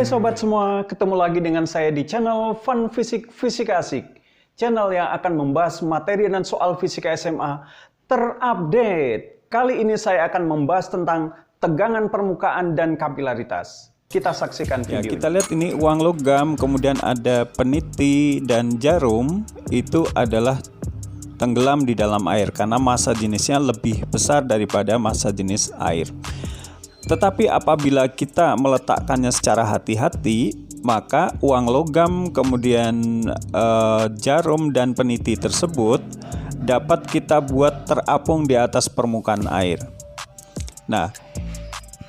Hai sobat semua, ketemu lagi dengan saya di channel Fun Fisika Asik. Channel yang akan membahas materi dan soal fisika SMA terupdate. Kali ini saya akan membahas tentang tegangan permukaan dan kapilaritas. Kita saksikan video. Kita lihat ini uang logam, kemudian ada peniti dan jarum. Itu adalah tenggelam di dalam air karena massa jenisnya lebih besar daripada massa jenis air. Tetapi apabila kita meletakkannya secara hati-hati, maka uang logam, kemudian jarum dan peniti tersebut dapat kita buat terapung di atas permukaan air. Nah,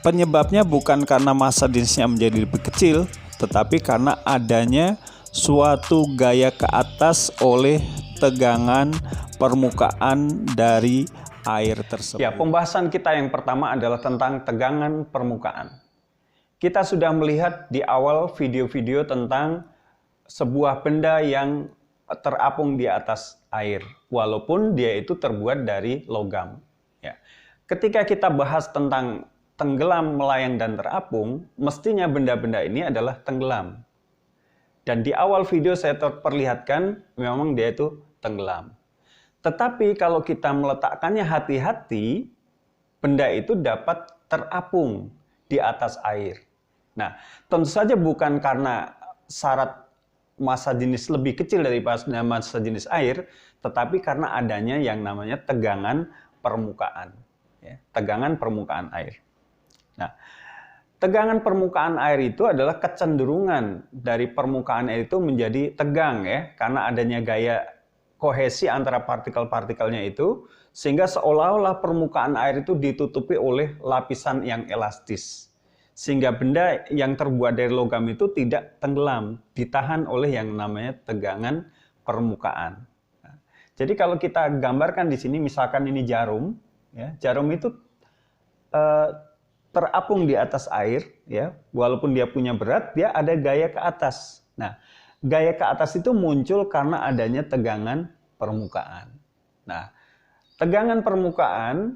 penyebabnya bukan karena massa jenisnya menjadi lebih kecil, tetapi karena adanya suatu gaya ke atas oleh tegangan permukaan dari air tersebut. Ya, pembahasan kita yang pertama adalah tentang tegangan permukaan. Kita sudah melihat di awal video-video tentang sebuah benda yang terapung di atas air, walaupun dia itu terbuat dari logam. Ya. Ketika kita bahas tentang tenggelam, melayang, dan terapung, mestinya benda-benda ini adalah tenggelam. Dan di awal video saya perlihatkan memang dia itu tenggelam. Tetapi kalau kita meletakkannya hati-hati, benda itu dapat terapung di atas air. Nah, tentu saja bukan karena syarat massa jenis lebih kecil daripada massa jenis air, tetapi karena adanya yang namanya tegangan permukaan. Ya, tegangan permukaan air. Nah, tegangan permukaan air itu adalah kecenderungan dari permukaan air itu menjadi tegang, ya, karena adanya gaya kohesi antara partikel-partikelnya itu, sehingga seolah-olah permukaan air itu ditutupi oleh lapisan yang elastis. Sehingga benda yang terbuat dari logam itu tidak tenggelam, ditahan oleh yang namanya tegangan permukaan. Nah, jadi kalau kita gambarkan di sini, misalkan ini jarum, ya, jarum itu terapung di atas air, ya, walaupun dia punya berat, dia ada gaya ke atas. Nah, gaya ke atas itu muncul karena adanya tegangan permukaan. Nah, tegangan permukaan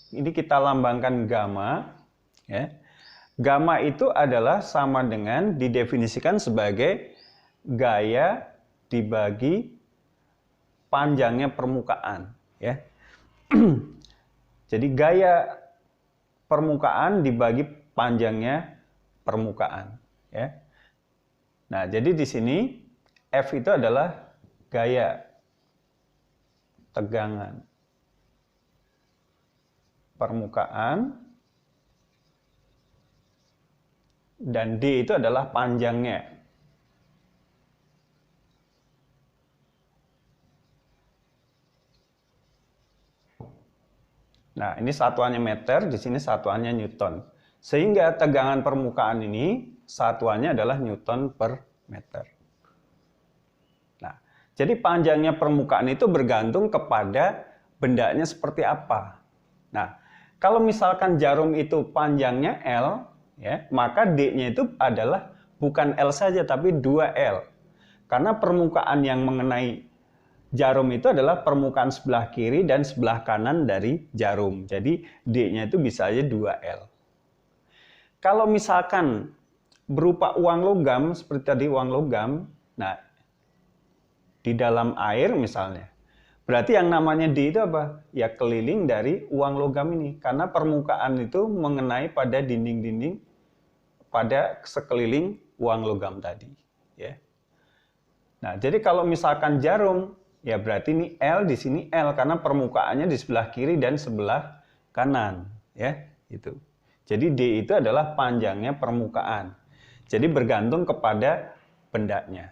ini kita lambangkan gamma. Ya. Gamma itu adalah sama dengan didefinisikan sebagai gaya dibagi panjangnya permukaan. Ya. Jadi gaya permukaan dibagi panjangnya permukaan, ya. Nah, jadi di sini F itu adalah gaya tegangan permukaan dan D itu adalah panjangnya. Nah, ini satuannya meter, di sini satuannya Newton. Sehingga tegangan permukaan ini satuannya adalah Newton per meter. Nah, jadi panjangnya permukaan itu bergantung kepada bendanya seperti apa. Nah, kalau misalkan jarum itu panjangnya L, ya, maka D-nya itu adalah bukan L saja, tapi 2L. Karena permukaan yang mengenai jarum itu adalah permukaan sebelah kiri dan sebelah kanan dari jarum. Jadi D-nya itu bisa aja 2L. Kalau misalkan berupa uang logam, seperti tadi uang logam, nah di dalam air misalnya, berarti yang namanya D itu apa? Ya keliling dari uang logam ini. Karena permukaan itu mengenai pada dinding-dinding pada sekeliling uang logam tadi. Ya. Nah, jadi kalau misalkan jarum, ya berarti ini L, di sini L karena permukaannya di sebelah kiri dan sebelah kanan, ya, itu. Jadi D itu adalah panjangnya permukaan. Jadi bergantung kepada bendanya,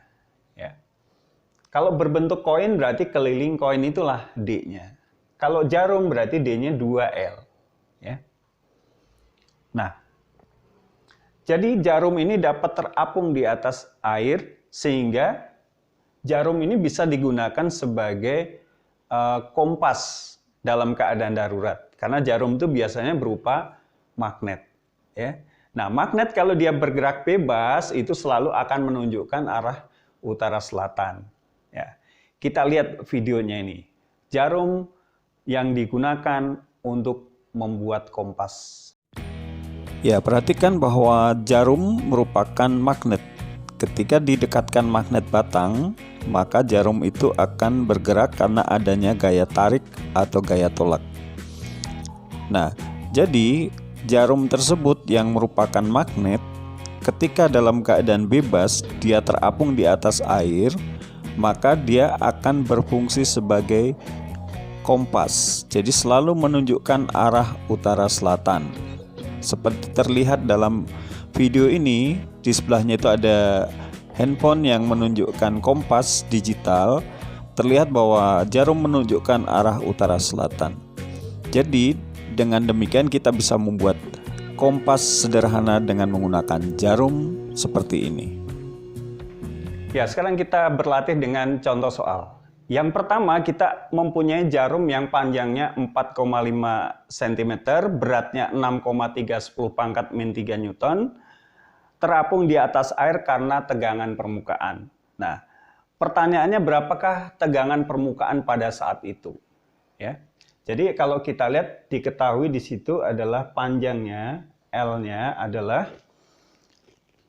ya. Kalau berbentuk koin berarti keliling koin itulah D-nya. Kalau jarum berarti D-nya 2L, ya. Nah, jadi jarum ini dapat terapung di atas air sehingga jarum ini bisa digunakan sebagai kompas dalam keadaan darurat. Karena jarum itu biasanya berupa magnet. Ya. Nah, magnet kalau dia bergerak bebas, itu selalu akan menunjukkan arah utara selatan. Ya. Kita lihat videonya ini. jarum yang digunakan untuk membuat kompas. Ya, perhatikan bahwa jarum merupakan magnet. Ketika didekatkan magnet batang, maka jarum itu akan bergerak karena adanya gaya tarik atau gaya tolak. Nah, jadi jarum tersebut yang merupakan magnet, ketika dalam keadaan bebas dia terapung di atas air, maka dia akan berfungsi sebagai kompas. Jadi selalu menunjukkan arah utara selatan. Seperti terlihat dalam video ini, di sebelahnya itu ada handphone yang menunjukkan kompas digital. Terlihat bahwa jarum menunjukkan arah utara selatan. Jadi dengan demikian kita bisa membuat kompas sederhana dengan menggunakan jarum seperti ini. Ya, sekarang kita berlatih dengan contoh soal. Yang pertama, kita mempunyai jarum yang panjangnya 4,5 cm, beratnya 6,310⁻³ Newton, terapung di atas air karena tegangan permukaan. Nah, pertanyaannya berapakah tegangan permukaan pada saat itu? Ya. Jadi kalau kita lihat, diketahui di situ adalah panjangnya L-nya adalah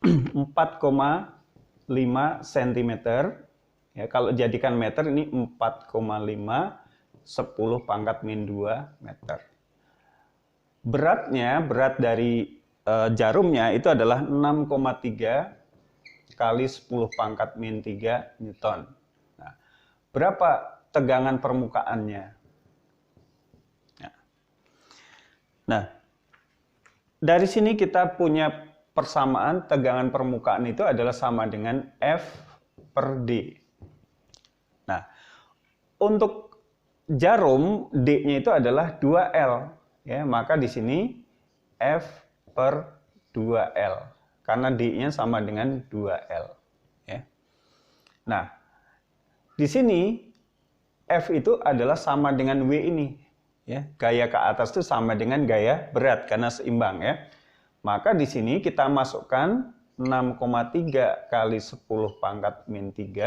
4,5 cm. Ya, kalau jadikan meter ini 4,5 10⁻² meter. Berat dari jarumnya itu adalah 6,3 kali 10⁻³ Newton. Nah, berapa tegangan permukaannya? Nah, dari sini kita punya persamaan tegangan permukaan itu adalah sama dengan F per D. Nah, untuk jarum D-nya itu adalah 2L, ya, maka di sini F per 2L karena D-nya sama dengan 2L, ya. Nah, di sini F itu adalah sama dengan W ini. Ya, gaya ke atas itu sama dengan gaya berat karena seimbang, ya. Maka di sini kita masukkan 6,3 kali 10⁻³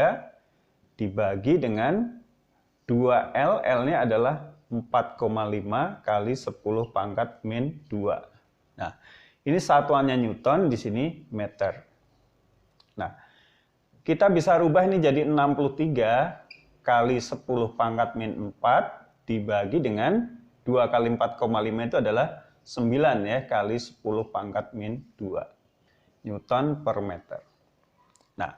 dibagi dengan 2L, L-nya adalah 4,5 kali 10⁻². Nah, ini satuannya Newton, di sini meter. Nah, kita bisa rubah ini jadi 63 kali 10⁻⁴ dibagi dengan 2 kali 4,5 itu adalah 9, ya, kali 10⁻². Newton per meter. Nah,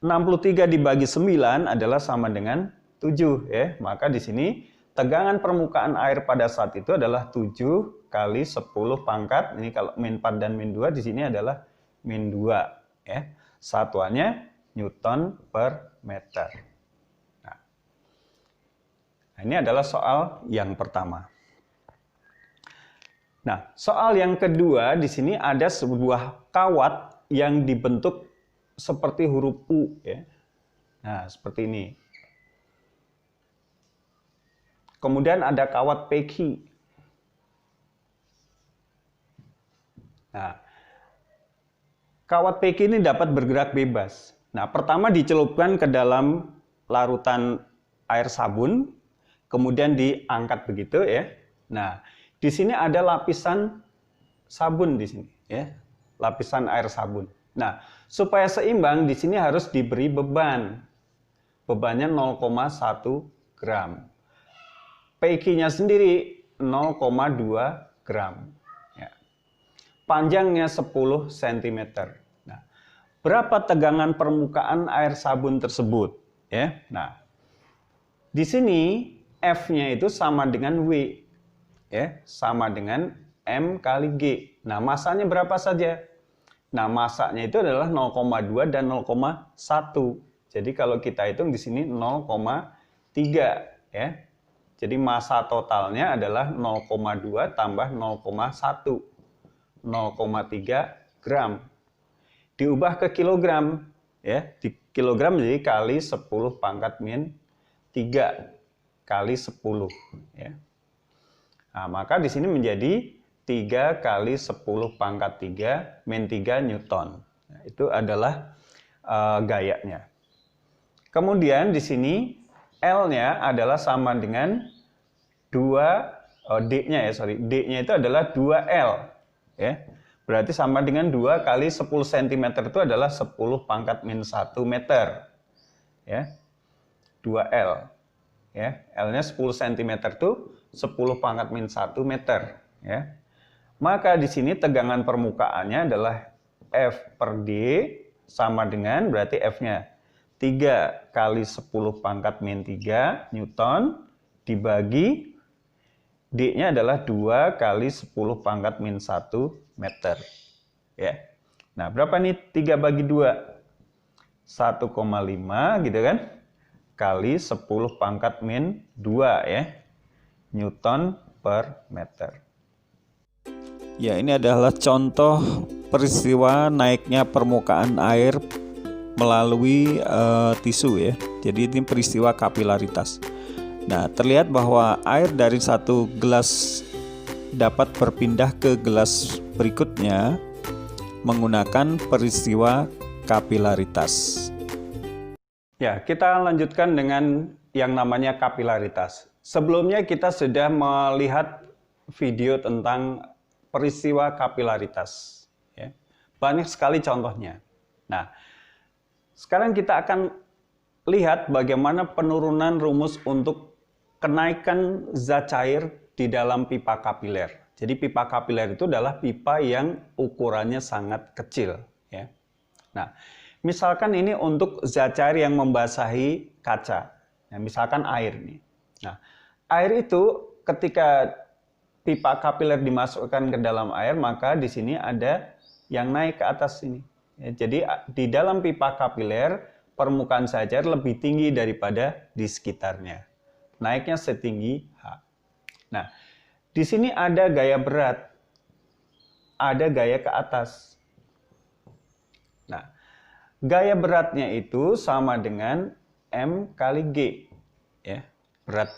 63 dibagi 9 adalah sama dengan 7, ya. Maka di sini tegangan permukaan air pada saat itu adalah 7 kali 10⁻, ini kalau min 4 dan min 2 di sini adalah min 2, ya. Satuannya Newton per meter. Ini adalah soal yang pertama. Nah, soal yang kedua di sini ada sebuah kawat yang dibentuk seperti huruf U, ya. Nah, seperti ini. Kemudian ada kawat PQ. Nah, kawat PQ ini dapat bergerak bebas. Nah, pertama dicelupkan ke dalam larutan air sabun, kemudian diangkat begitu, ya. Nah, di sini ada lapisan sabun di sini, ya. Lapisan air sabun. Nah, supaya seimbang di sini harus diberi beban. Bebannya 0,1 gram. PQ-nya sendiri 0,2 gram. Ya. Panjangnya 10 cm. Nah, berapa tegangan permukaan air sabun tersebut? Ya. Nah, di sini F-nya itu sama dengan W, ya, sama dengan M kali G. Nah, masanya berapa saja? Nah, masanya itu adalah 0,2 dan 0,1. Jadi kalau kita hitung di sini 0,3, ya. Jadi massa totalnya adalah 0,2 tambah 0,1. 0,3 gram. Diubah ke kilogram, ya. Di kilogram jadi kali 10⁻³ kali 10, ya. Nah, maka di sini menjadi 3 kali 10⁻³ Newton. Nah, itu adalah gayanya. Kemudian di sini L-nya adalah sama dengan D-nya itu adalah 2L. Ya. Berarti sama dengan 2 kali 10 cm itu adalah 10 pangkat min 1 meter. Ya. 2L. Ya. L-nya 10 cm itu 10 pangkat min 1 meter. Ya. Maka di sini tegangan permukaannya adalah F per D sama dengan berarti F-nya 3 kali 10 pangkat min 3 Newton dibagi D-nya adalah 2 kali 10 pangkat min 1 meter. Ya. Nah, berapa nih 3 bagi 2? 1,5 gitu kan? Kali 10 pangkat min 2 ya. Newton per meter. Ya, ini adalah contoh peristiwa naiknya permukaan air melalui tisu ya. Jadi ini peristiwa kapilaritas. Nah, terlihat bahwa air dari satu gelas dapat berpindah ke gelas berikutnya menggunakan peristiwa kapilaritas. Ya, kita lanjutkan dengan yang namanya kapilaritas. Sebelumnya kita sudah melihat video tentang peristiwa kapilaritas. Ya. Banyak sekali contohnya. Nah, sekarang kita akan lihat bagaimana penurunan rumus untuk kenaikan zat cair di dalam pipa kapiler. Jadi pipa kapiler itu adalah pipa yang ukurannya sangat kecil. Ya. Nah, misalkan ini untuk zat cair yang membasahi kaca. Nah, misalkan air nih. Nah, air itu ketika pipa kapiler dimasukkan ke dalam air, maka di sini ada yang naik ke atas sini. Ya, jadi di dalam pipa kapiler permukaan zat cair lebih tinggi daripada di sekitarnya. Naiknya setinggi H. Nah, di sini ada gaya berat, ada gaya ke atas. Nah, gaya beratnya itu sama dengan M kali G, ya, berat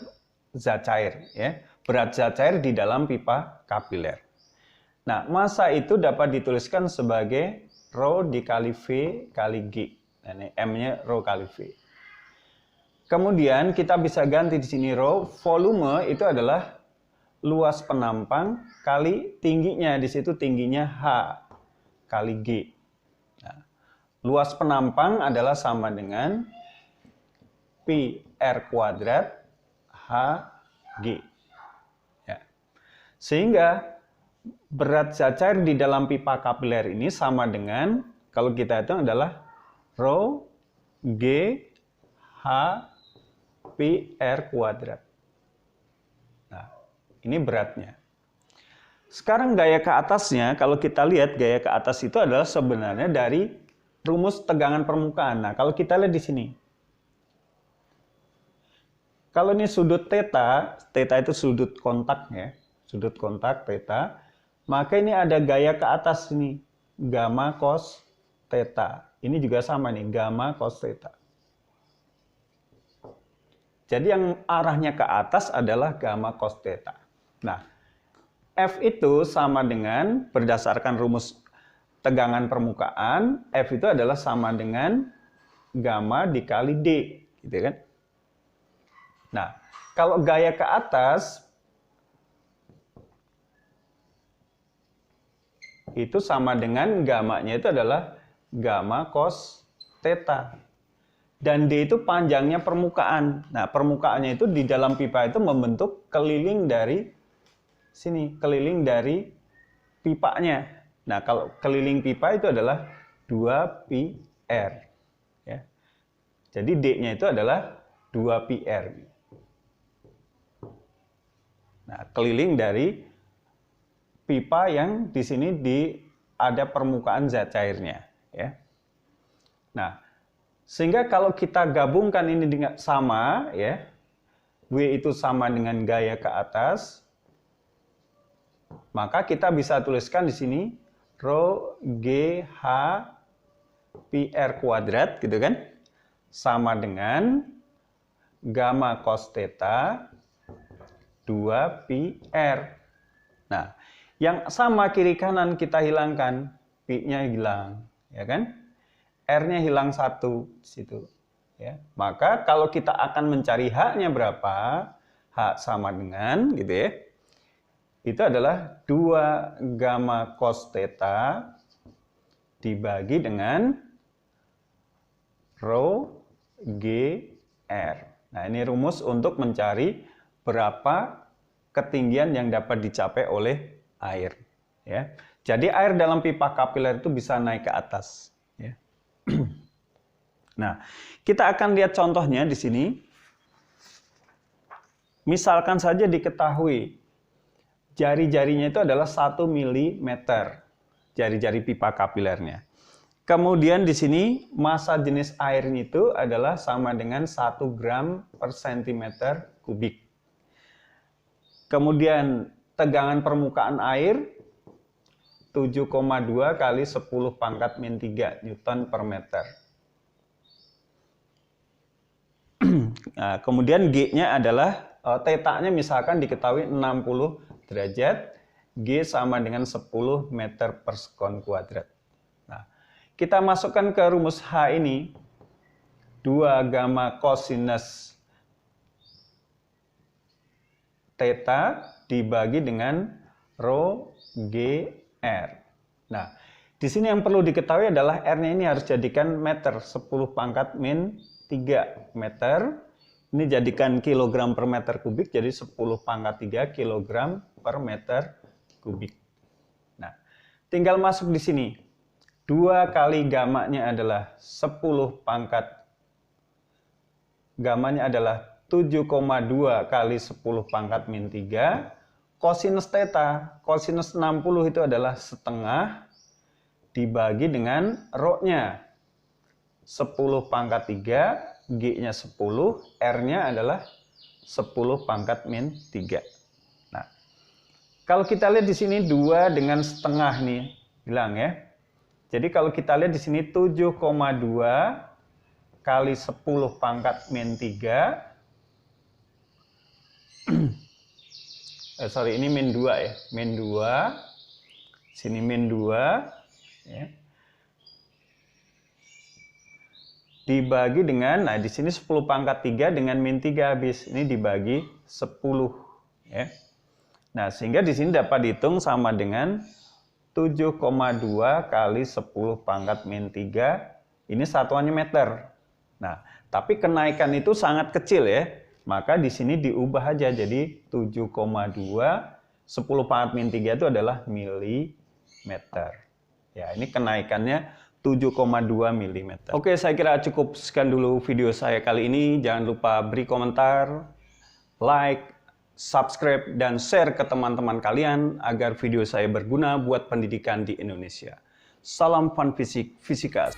zat cair, ya, berat zat cair di dalam pipa kapiler. Nah, massa itu dapat dituliskan sebagai rho dikali V kali G. Nah, ini M-nya rho kali V. Kemudian kita bisa ganti di sini rho, volume itu adalah luas penampang kali tingginya, di situ tingginya H kali G. Nah, luas penampang adalah sama dengan pi R kuadrat Hg. Ya. Sehingga berat zat cair di dalam pipa kapiler ini sama dengan, kalau kita hitung adalah rho G H pi R kuadrat. Nah, ini beratnya. Sekarang gaya ke atasnya, kalau kita lihat gaya ke atas itu adalah sebenarnya dari rumus tegangan permukaan. Nah, kalau kita lihat di sini. Kalau ini sudut theta, theta itu sudut kontak ya, sudut kontak theta, maka ini ada gaya ke atas ini, gamma cos theta. Ini juga sama nih, gamma cos theta. Jadi yang arahnya ke atas adalah gamma cos theta. Nah, F itu sama dengan, berdasarkan rumus tegangan permukaan, F itu adalah sama dengan gamma dikali D, gitu kan? Nah, kalau gaya ke atas, itu sama dengan gammanya itu adalah gamma cos theta. Dan D itu panjangnya permukaan. Nah, permukaannya itu di dalam pipa itu membentuk keliling dari sini, keliling dari pipanya. Nah, kalau keliling pipa itu adalah 2pi R. Ya. Jadi D-nya itu adalah 2pi R. Nah, keliling dari pipa yang di sini ada permukaan zat cairnya. Ya. Nah, sehingga kalau kita gabungkan ini dengan sama, ya, W itu sama dengan gaya ke atas, maka kita bisa tuliskan di sini rho G H pi R kuadrat, gitu kan, sama dengan gamma cos theta 2pi R. Nah, yang sama kiri kanan kita hilangkan, pi-nya hilang, ya kan? R-nya hilang 1 di situ. Ya. Maka kalau kita akan mencari H-nya berapa, H sama dengan gitu ya, itu adalah 2 gamma cos theta dibagi dengan rho G R. Nah, ini rumus untuk mencari berapa ketinggian yang dapat dicapai oleh air. Ya. Jadi air dalam pipa kapiler itu bisa naik ke atas. Ya. Nah, kita akan lihat contohnya di sini. Misalkan saja diketahui jari-jarinya itu adalah 1 mm, jari-jari pipa kapilernya. Kemudian di sini massa jenis airnya itu adalah sama dengan 1 gram per centimeter kubik. Kemudian tegangan permukaan air 7,2 kali 10 pangkat min 3 Newton per meter. Nah, kemudian G-nya adalah theta-nya misalkan diketahui 60 derajat, G sama dengan 10 meter per sekon kuadrat. Nah, kita masukkan ke rumus H ini 2 gamma cosinus theta dibagi dengan rho G R. Nah, di sini yang perlu diketahui adalah R-nya ini harus jadikan meter, 10 pangkat min 3 meter. Ini jadikan kilogram per meter kubik, jadi 10 pangkat 3 kilogram per meter kubik. Nah, tinggal masuk di sini. 2 kali gamanya adalah 10 pangkat. Gamanya adalah 7,2 kali 10 pangkat min 3. Kosinus theta, kosinus 60 itu adalah setengah dibagi dengan rho-nya. 10 pangkat 3, G-nya 10, R-nya adalah 10 pangkat min 3. Nah, kalau kita lihat di sini 2 dengan setengah nih, bilang ya. Jadi kalau kita lihat di sini 7,2 kali 10 pangkat min 3. Sorry, ini min 2 ya. Min 2. Sini min 2. Ya. Dibagi dengan, nah di sini 10 pangkat 3 dengan min 3 habis. Ini dibagi 10. Ya. Nah, sehingga di sini dapat dihitung sama dengan 7,2 kali 10 pangkat min 3. Ini satuannya meter. Nah, tapi kenaikan itu sangat kecil ya. Maka di sini diubah aja jadi 7,2, 10 pangkat min 3 itu adalah milimeter. Ya, ini kenaikannya 7,2 mm. Oke, saya kira cukup sekian dulu video saya kali ini. Jangan lupa beri komentar, like, subscribe, dan share ke teman-teman kalian agar video saya berguna buat pendidikan di Indonesia. Salam fun fisika.